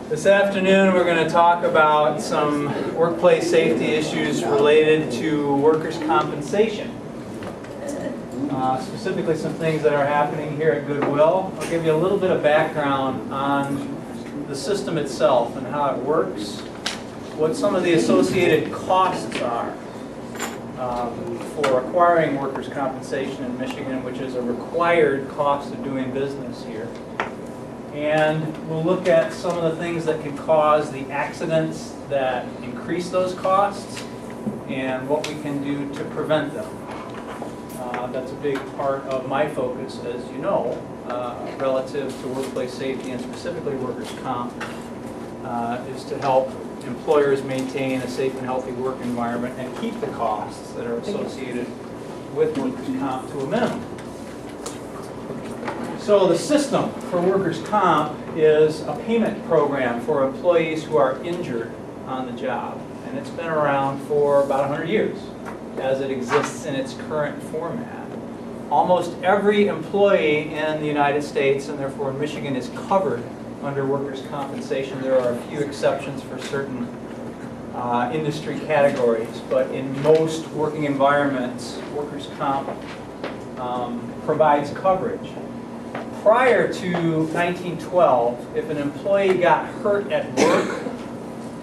This afternoon we're going to talk about some workplace safety issues related to workers' compensation. Specifically some things that are happening here at Goodwill. I'll give you a little bit of background on the system itself and how it works, what some of the associated costs are for acquiring workers' compensation in Michigan, which is a required cost of doing business here. And we'll look at some of the things that can cause the accidents that increase those costs and what we can do to prevent them. That's a big part of my focus, as you know, relative to workplace safety and specifically workers' comp, is to help employers maintain a safe and healthy work environment and keep the costs that are associated with workers' comp to a minimum. So the system for workers' comp is a payment program for employees who are injured on the job. And it's been around for about 100 years as it exists in its current format. Almost every employee in the United States, and therefore in Michigan, is covered under workers' compensation. There are a few exceptions for certain industry categories, but in most working environments, workers' comp provides coverage. Prior to 1912, if an employee got hurt at work,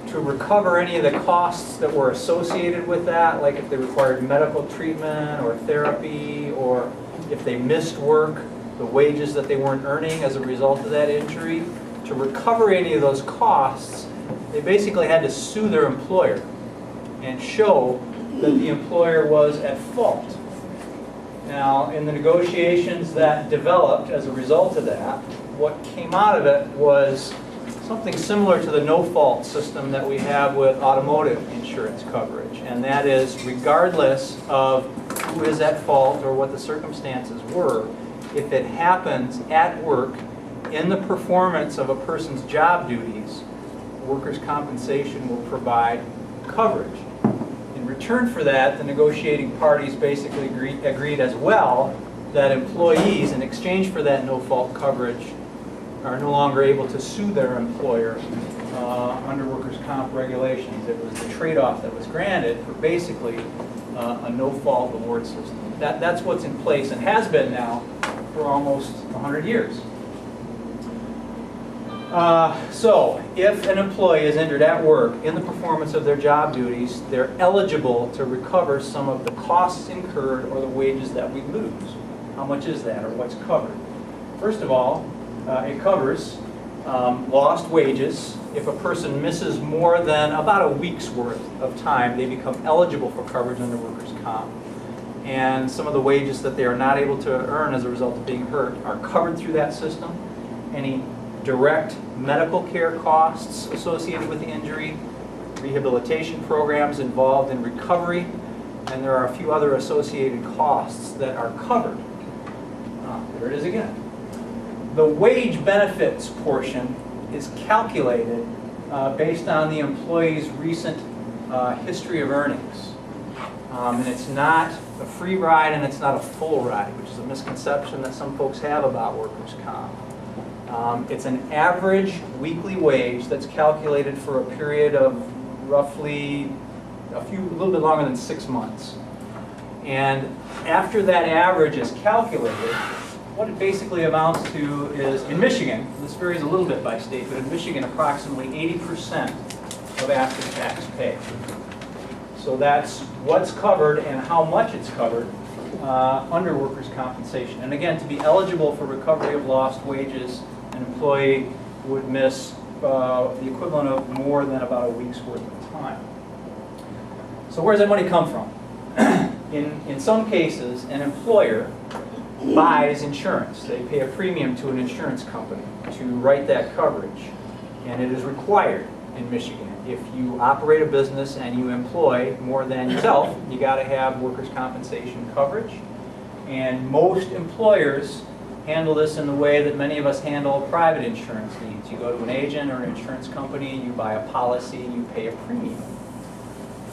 to recover any of the costs that were associated with that, like if they required medical treatment or therapy, or if they missed work, the wages that they weren't earning as a result of that injury, to recover any of those costs, they basically had to sue their employer and show that the employer was at fault. Now, in the negotiations that developed as a result of that, what came out of it was something similar to the no-fault system that we have with automotive insurance coverage. And that is, regardless of who is at fault or what the circumstances were, if it happens at work in the performance of a person's job duties, workers' compensation will provide coverage. In return for that, the negotiating parties basically agreed as well that employees, in exchange for that no-fault coverage, are no longer able to sue their employer under workers' comp regulations. It was the trade-off that was granted for basically a no-fault award system. That's what's in place and has been now for almost 100 years. So, if an employee is injured at work in the performance of their job duties, they're eligible to recover some of the costs incurred or the wages that we lose. How much is that, or what's covered? First of all, it covers lost wages. If a person misses more than about a week's worth of time, they become eligible for coverage under workers' comp. And some of the wages that they are not able to earn as a result of being hurt are covered through that system. Any direct medical care costs associated with the injury, rehabilitation programs involved in recovery, and there are a few other associated costs that are covered. There it is again. The wage benefits portion is calculated based on the employee's recent history of earnings. And it's not a free ride and it's not a full ride, which is a misconception that some folks have about workers' comp. It's an average weekly wage that's calculated for a period of roughly a little bit longer than 6 months. And after that average is calculated, what it basically amounts to is, in Michigan, this varies a little bit by state, but in Michigan, approximately 80% of after-tax pay. So that's what's covered and how much it's covered under workers' compensation. And again, to be eligible for recovery of lost wages, an employee would miss the equivalent of more than about a week's worth of time. So where does that money come from? In some cases, an employer buys insurance. They pay a premium to an insurance company to write that coverage. And it is required in Michigan. If you operate a business and you employ more than yourself, you got to have workers' compensation coverage. And most employers handle this in the way that many of us handle private insurance needs. You go to an agent or an insurance company, you buy a policy, you pay a premium.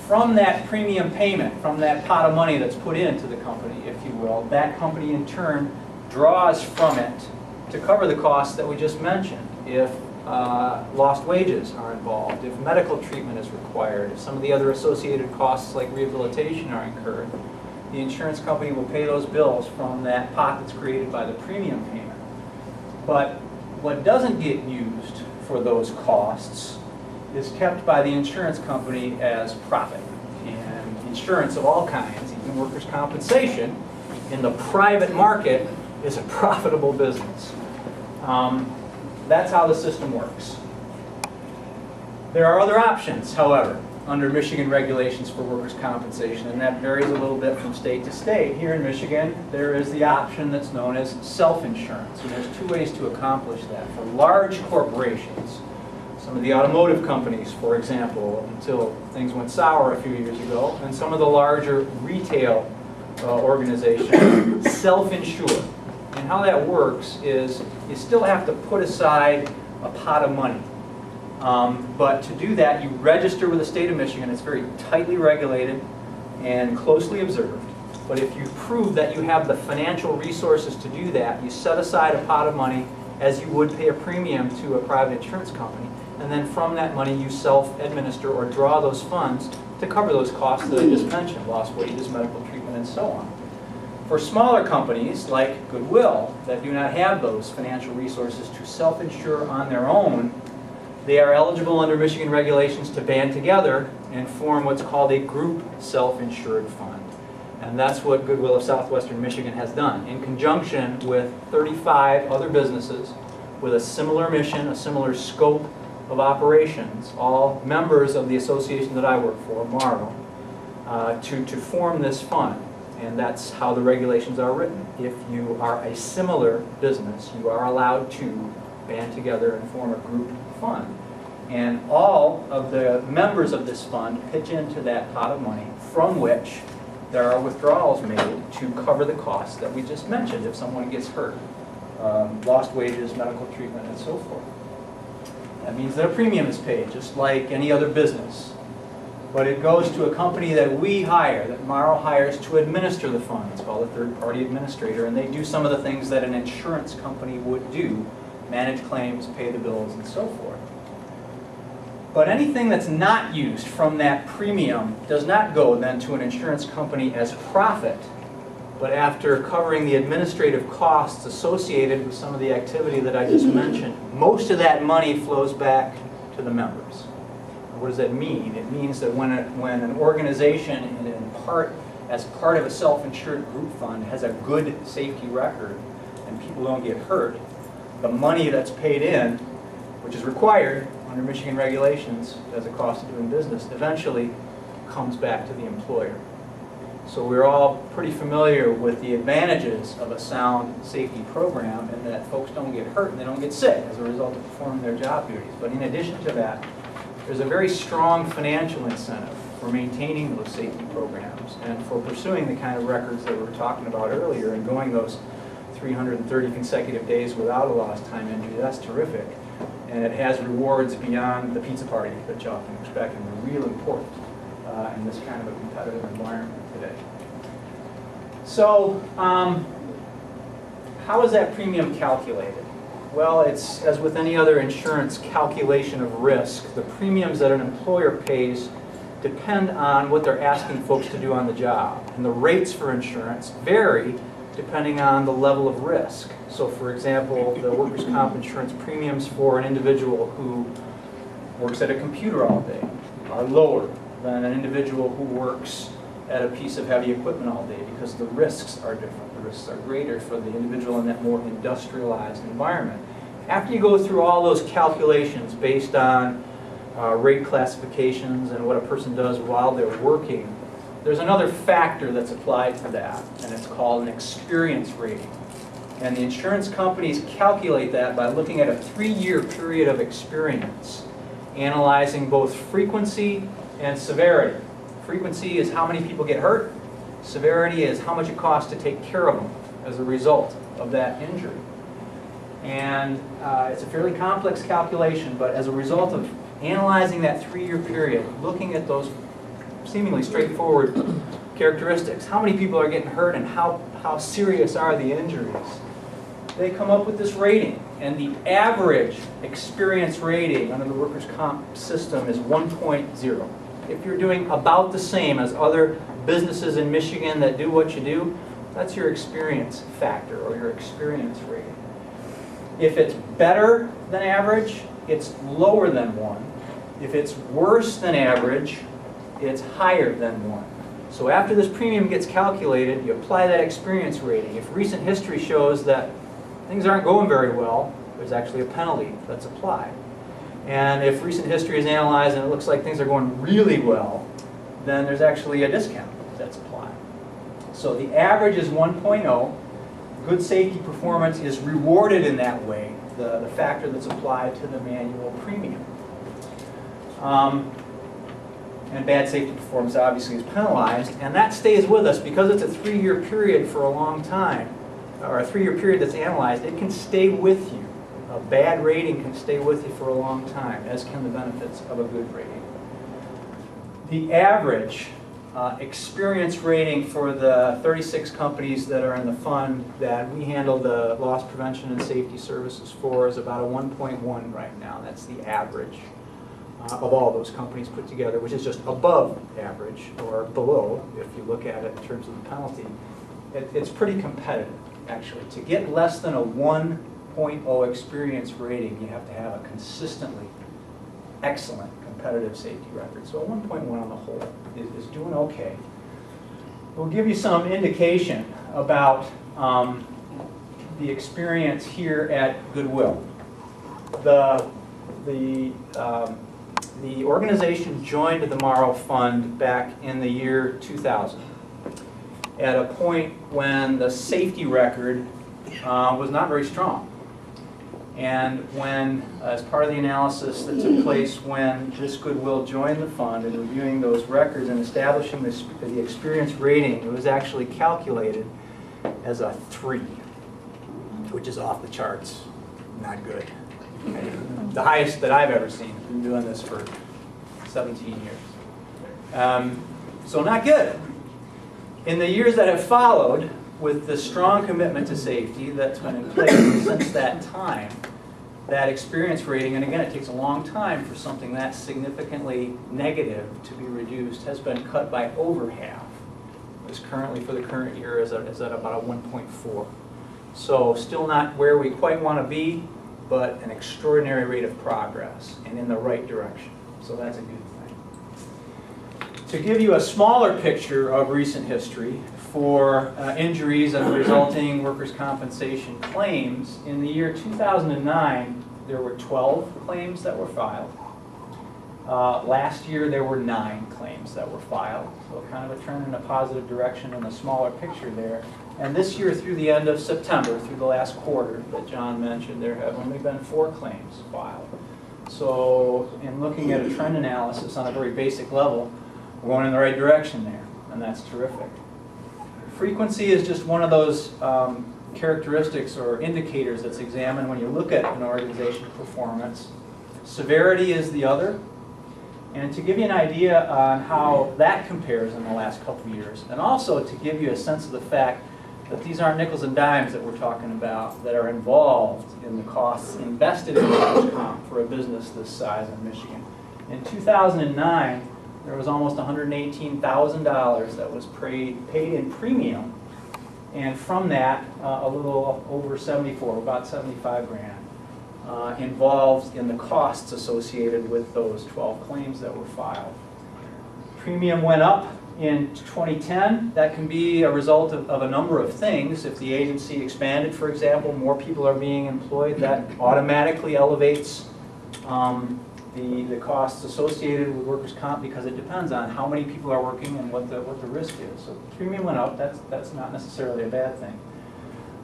From that premium payment, from that pot of money that's put into the company, if you will, that company in turn draws from it to cover the costs that we just mentioned. If lost wages are involved, if medical treatment is required, if some of the other associated costs like rehabilitation are incurred, the insurance company will pay those bills from that pot that's created by the premium payment. But what doesn't get used for those costs is kept by the insurance company as profit. And insurance of all kinds, even workers' compensation, in the private market is a profitable business. That's how the system works. There are other options, however, under Michigan regulations for workers' compensation, and that varies a little bit from state to state. Here in Michigan, there is the option that's known as self-insurance, and there's two ways to accomplish that. For large corporations, some of the automotive companies, for example, until things went sour a few years ago, and some of the larger retail organizations self-insure. And how that works is you still have to put aside a pot of money. But to do that, you register with the state of Michigan. It's very tightly regulated and closely observed. But if you prove that you have the financial resources to do that, you set aside a pot of money as you would pay a premium to a private insurance company. And then from that money, you self-administer or draw those funds to cover those costs that I just mentioned, lost wages, medical treatment, and so on. For smaller companies like Goodwill that do not have those financial resources to self-insure on their own, they are eligible under Michigan regulations to band together and form what's called a group self-insured fund. And that's what Goodwill of Southwestern Michigan has done in conjunction with 35 other businesses with a similar mission, a similar scope of operations, all members of the association that I work for, MARO, to form this fund. And that's how the regulations are written. If you are a similar business, you are allowed to band together and form a group fund. And all of the members of this fund pitch into that pot of money from which there are withdrawals made to cover the costs that we just mentioned if someone gets hurt, lost wages, medical treatment, and so forth. That means that a premium is paid, just like any other business. But it goes to a company that we hire, that MARO hires to administer the fund. It's called a third-party administrator, and they do some of the things that an insurance company would do, manage claims, pay the bills, and so forth. But anything that's not used from that premium does not go then to an insurance company as profit, but after covering the administrative costs associated with some of the activity that I just mentioned, most of that money flows back to the members. What does that mean? It means that when an organization, as part of a self-insured group fund, has a good safety record and people don't get hurt, the money that's paid in, which is required under Michigan regulations as a cost of doing business, eventually comes back to the employer. So we're all pretty familiar with the advantages of a sound safety program and that folks don't get hurt and they don't get sick as a result of performing their job duties. But in addition to that, there's a very strong financial incentive for maintaining those safety programs and for pursuing the kind of records that we were talking about earlier and going those 330 consecutive days without a lost time injury. That's terrific. And it has rewards beyond the pizza party that you often expect, and they're real important in this kind of a competitive environment today. So, how is that premium calculated? Well, it's as with any other insurance calculation of risk, the premiums that an employer pays depend on what they're asking folks to do on the job. And the rates for insurance vary depending on the level of risk. So for example, the workers' comp insurance premiums for an individual who works at a computer all day are lower than an individual who works at a piece of heavy equipment all day because the risks are different. The risks are greater for the individual in that more industrialized environment. After you go through all those calculations based on rate classifications and what a person does while they're working, there's another factor that's applied to that, and it's called an experience rating. And the insurance companies calculate that by looking at a 3-year period of experience, analyzing both frequency and severity. Frequency is how many people get hurt. Severity is how much it costs to take care of them as a result of that injury. And it's a fairly complex calculation, but as a result of analyzing that 3-year period, looking at those seemingly straightforward characteristics, how many people are getting hurt and how serious are the injuries, they come up with this rating. And the average experience rating under the workers' comp system is 1.0. If you're doing about the same as other businesses in Michigan that do what you do, that's your experience factor or your experience rating. If it's better than average, it's lower than 1. If it's worse than average, it's higher than 1. So after this premium gets calculated, you apply that experience rating. If recent history shows that things aren't going very well, there's actually a penalty that's applied. And if recent history is analyzed and it looks like things are going really well, then there's actually a discount that's applied. So the average is 1.0. Good safety performance is rewarded in that way, the factor that's applied to the manual premium. And bad safety performance obviously is penalized, and that stays with us because it's a 3-year period for a long time, or a 3-year period that's analyzed. It can stay with you. A bad rating can stay with you for a long time, as can the benefits of a good rating. The average experience rating for the 36 companies that are in the fund that we handle the loss prevention and safety services for is about a 1.1 right now. That's the average of all those companies put together, which is just above average or below if you look at it in terms of the penalty. It's pretty competitive, actually. To get less than a 1.0 experience rating, you have to have a consistently excellent competitive safety record. So a 1.1 on the whole is doing okay. We'll give you some indication about the experience here at Goodwill. The organization joined the MARO fund back in the year 2000 at a point when the safety record was not very strong. And when, as part of the analysis that took place when this Goodwill joined the fund and reviewing those records and establishing the experience rating, it was actually calculated as a 3, which is off the charts, not good. Okay. The highest that I've ever seen. I've been doing this for 17 years. So not good. In the years that have followed, with the strong commitment to safety that's been in place since that time, that experience rating, and again it takes a long time for something that significantly negative to be reduced, has been cut by over half. It's currently, for the current year, is at about a 1.4. So still not where we quite want to be, but an extraordinary rate of progress and in the right direction. So that's a good thing. To give you a smaller picture of recent history for injuries and resulting workers' compensation claims, in the year 2009, there were 12 claims that were filed. Last year, there were 9 claims that were filed. So kind of a trend in a positive direction in the smaller picture there. And this year, through the end of September, through the last quarter that John mentioned, there have only been 4 claims filed. So in looking at a trend analysis on a very basic level, we're going in the right direction there, and that's terrific. Frequency is just one of those characteristics or indicators that's examined when you look at an organization's performance. Severity is the other. And to give you an idea on how that compares in the last couple of years, and also to give you a sense of the fact that these aren't nickels and dimes that we're talking about that are involved in the costs invested in workers' comp for a business this size in Michigan. In 2009, there was almost $118,000 that was paid in premium, and from that, a little over 74, about 75 grand, involved in the costs associated with those 12 claims that were filed. Premium went up in 2010. That can be a result of a number of things. If the agency expanded, for example, more people are being employed, that automatically elevates the costs associated with workers' comp because it depends on how many people are working and what the risk is. So the premium went up. That's not necessarily a bad thing.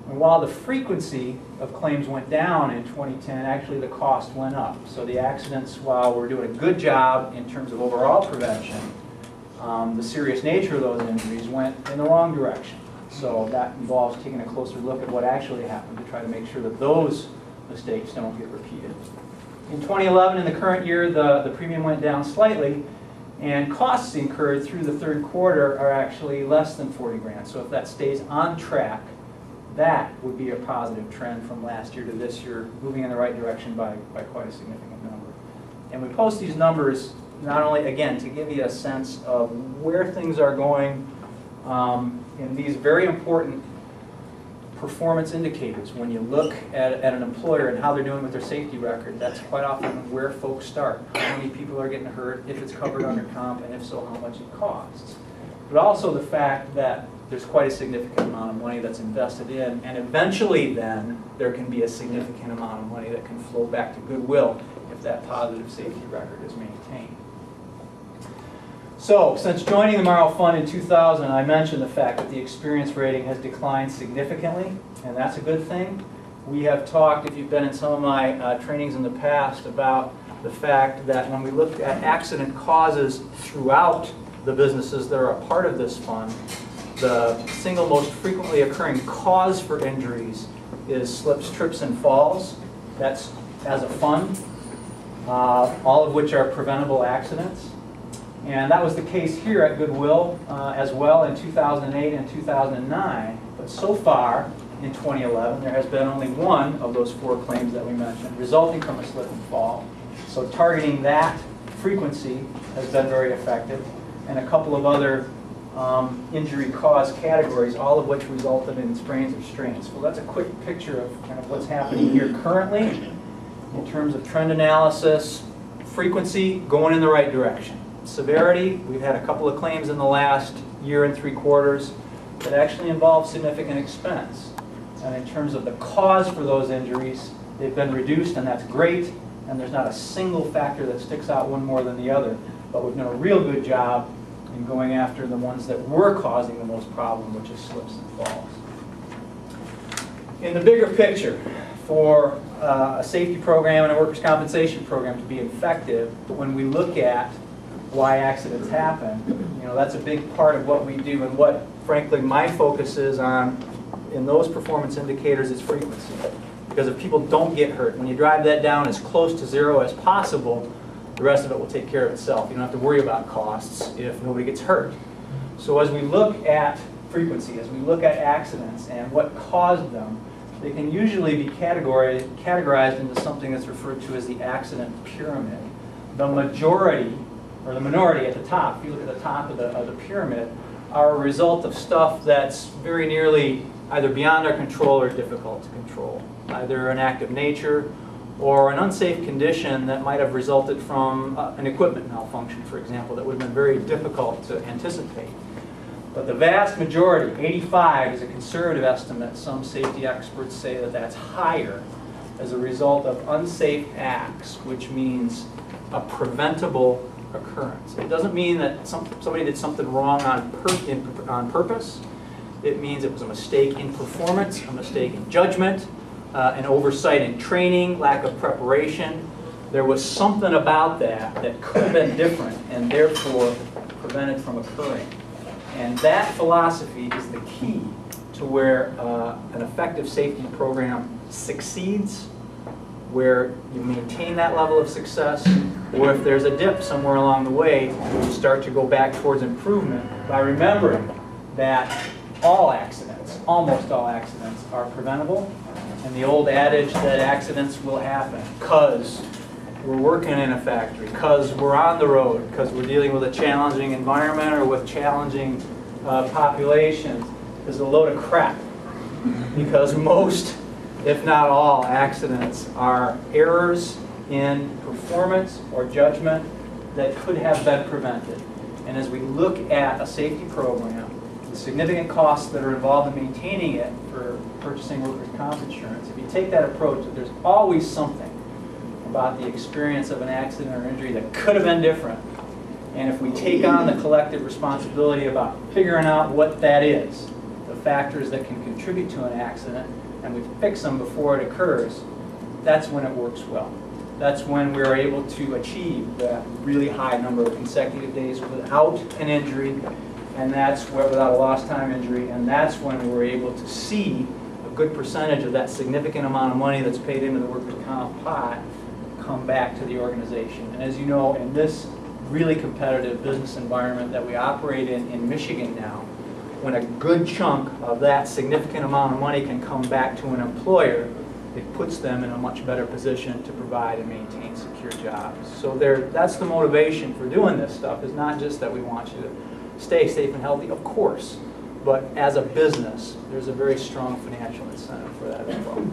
And while the frequency of claims went down in 2010, actually the cost went up. So the accidents, while we're doing a good job in terms of overall prevention, the serious nature of those injuries went in the wrong direction. So that involves taking a closer look at what actually happened to try to make sure that those mistakes don't get repeated. In 2011, in the current year, the premium went down slightly, and costs incurred through the third quarter are actually less than 40 grand. So if that stays on track, That would be a positive trend from last year to this year, moving in the right direction by quite a significant number. And we post these numbers not only, again, to give you a sense of where things are going in these very important performance indicators. When you look at an employer and how they're doing with their safety record, that's quite often where folks start. How many people are getting hurt, if it's covered under comp, and if so, how much it costs. But also the fact that there's quite a significant amount of money that's invested in, and eventually then there can be a significant amount of money that can flow back to goodwill if that positive safety record is maintained. So, since joining the MARO Fund in 2000, I mentioned the fact that the experience rating has declined significantly, and that's a good thing. We have talked, if you've been in some of my trainings in the past, about the fact that when we look at accident causes throughout the businesses that are a part of this fund, the single most frequently occurring cause for injuries is slips, trips, and falls. That's as a fund, all of which are preventable accidents. And that was the case here at Goodwill as well in 2008 and 2009. But so far, in 2011, there has been only one of those 4 claims that we mentioned resulting from a slip and fall. So targeting that frequency has been very effective. And a couple of other injury cause categories, all of which resulted in sprains or strains. Well, that's a quick picture of kind of what's happening here currently in terms of trend analysis. Frequency going in the right direction. Severity, we've had a couple of claims in the last year and 3 quarters that actually involve significant expense. And in terms of the cause for those injuries, they've been reduced, and that's great. And there's not a single factor that sticks out one more than the other. But we've done a real good job in going after the ones that were causing the most problem, which is slips and falls. In the bigger picture, for a safety program and a workers' compensation program to be effective, when we look at why accidents happen, that's a big part of what we do, and what, frankly, my focus is on in those performance indicators is frequency. Because if people don't get hurt, when you drive that down as close to 0 as possible, the rest of it will take care of itself. You don't have to worry about costs if nobody gets hurt. So as we look at frequency, as we look at accidents and what caused them, they can usually be categorized into something that's referred to as the accident pyramid. The majority, or the minority at the top, if you look at the top of the pyramid, are a result of stuff that's very nearly either beyond our control or difficult to control. Either an act of nature or an unsafe condition that might have resulted from an equipment malfunction, for example, that would have been very difficult to anticipate. But the vast majority, 85 is a conservative estimate. Some safety experts say that that's higher as a result of unsafe acts, which means a preventable occurrence. It doesn't mean that somebody did something wrong on purpose. It means it was a mistake in performance, a mistake in judgment, an oversight in training, lack of preparation. There was something about that could have been different and therefore prevented from occurring. And that philosophy is the key to where an effective safety program succeeds, where you maintain that level of success, or if there's a dip somewhere along the way, you start to go back towards improvement by remembering that all accidents, almost all accidents, are preventable. And the old adage that accidents will happen because we're working in a factory, because we're on the road, because we're dealing with a challenging environment or with challenging populations is a load of crap. Because most, if not all, accidents are errors in performance or judgment that could have been prevented. And as we look at a safety program, the significant costs that are involved in maintaining it for purchasing workers' comp insurance, if you take that approach, that there's always something about the experience of an accident or injury that could have been different. And if we take on the collective responsibility about figuring out what that is, the factors that can contribute to an accident, and we fix them before it occurs, that's when it works well. That's when we're able to achieve that really high number of consecutive days without an injury, and that's where, without a lost time injury, and that's when we're able to see a good percentage of that significant amount of money that's paid into the workers' comp pot come back to the organization. And as you know, in this really competitive business environment that we operate in Michigan now, when a good chunk of that significant amount of money can come back to an employer, it puts them in a much better position to provide and maintain secure jobs. So that's the motivation for doing this stuff, is not just that we want you to stay safe and healthy, of course, but as a business, there's a very strong financial incentive for that as well.